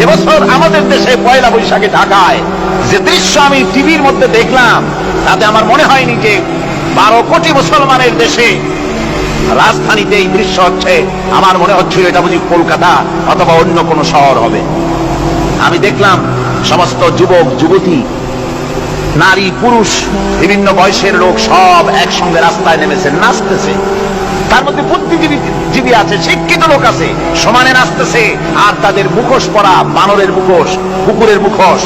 এবছর আমাদের দেশে পয়লা বৈশাখে ঢাকায় যে দৃশ্য আমি টিভির মধ্যে দেখলাম, তাতে আমার মনে হয়নি যে 12 কোটি মুসলমানের দেশে রাজধানীতে এই দৃশ্য হচ্ছে। আমার মনে হচ্ছিল এটা বুঝি কলকাতা অথবা অন্য কোনো শহর হবে। আমি দেখলাম সমস্ত যুবক যুবতী, নারী পুরুষ, বিভিন্ন বয়সের লোক সব একসঙ্গে রাস্তায় নেমেছে, নাচতেছে। তার মধ্যে বুদ্ধিজীবী আছে, শিক্ষিত লোক আছে, সমানে নাচতেছে। আর তাদের মুখোশ পরা, বানরের মুখোশ, কুকুরের মুখোশ,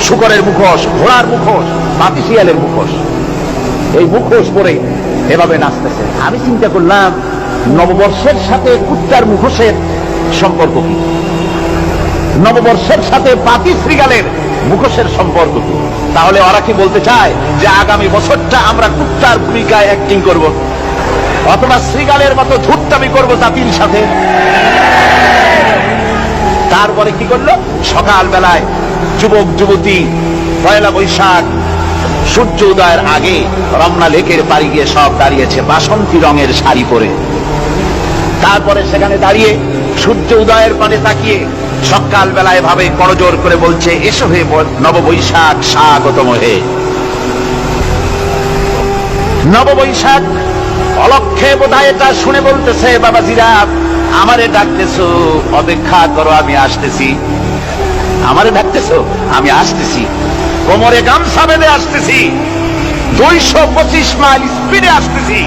শুকরের মুখোশ, ঘোড়ার মুখোশ, বাতিশিয়ালের মুখোশ, এই মুখোশ পরে এভাবে নাচতেছে। আমি চিন্তা করলাম, নববর্ষের সাথে কুত্তার মুখোশের সম্পর্ক কি? নববর্ষের সাথে বাতি শ্রীগালের মুখোশের সম্পর্ক কি? তাহলে ওরা কি বলতে চায় যে আগামী বছরটা আমরা কুত্তার ভূমিকায় অ্যাক্টিং করব, অথবা শ্রীগালের মতো ধূর্তামি করব জাতির সাথে? তারপরে কি করলো? সকাল বেলায় যুবক যুবতী পয়লা বৈশাখ সূর্য উদয়ের আগে রমনা লেকের পাড়ি গিয়ে সব দাঁড়িয়েছে বাসন্তী রঙের শাড়ি পরে। তারপরে সেখানে দাঁড়িয়ে সূর্য উদয়ের পানে তাকিয়ে সকাল বেলায় ভাবে করজোর করে বলছে, এসো হে নববৈশাখ স্বাগতম হে। নববৈশাখ অলক্ষে বোধহয় এটা শুনে বলতেছে, বাবাজিরা আমারে ডাকতেছো, অপেক্ষা করো, আমি আসতেছি। আমারে ডাকতেছো, আমি আসতেছি। কোমরে গামছা বেঁধে আসতেছি, 225 মাইল স্পিডে আসতেছি,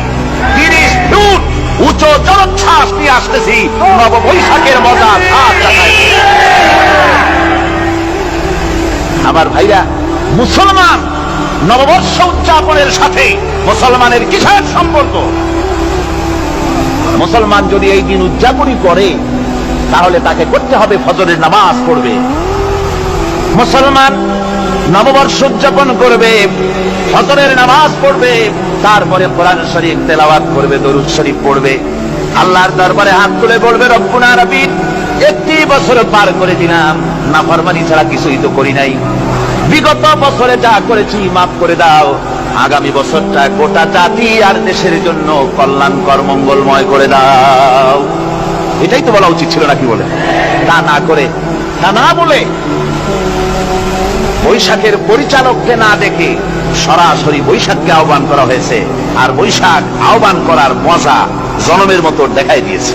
30 ফুট উচ্চ জলোচ্ছ্বাস নিয়ে আসতেছি, নববৈশাখের মজা স্বাদ দেখাইতে। আমার ভাইরা, মুসলমান নববর্ষ উদযাপনের সাথে মুসলমানের কিসের সম্পর্ক? মুসলমান যদি এই দিন উদযাপনই করে, তাহলে তাকে করতে হবে ফজরের নামাজ পড়বে। মুসলমান নববর্ষ উদযাপন করবে, ফজরের নামাজ পড়বে, তারপরে কোরআন শরীফ তেলাওয়াত করবে, দরুদ শরীফ পড়বে, আল্লাহর দরবারে হাত তুলে বলবে, রব্বুনা রাব্বি, একটি বছর পার করে দিলাম, নাফরমানি ছাড়া কিছুই তো করি নাই, বিগত বছরে যা করেছি মাফ করে দাও, আগামী বছরটা গোটা জাতি আর দেশের জন্য কল্যাণকর মঙ্গলময় করে দাও। এটাই তো বলা উচিত ছিল নাকি বলে? তা না করে, তা না বলে বৈশাখের পরিচালককে না দেখে সরাসরি বৈশাখকে আহ্বান করা হয়েছে। আর বৈশাখ আহ্বান করার মজা জনমের মতো দেখাই দিয়েছে।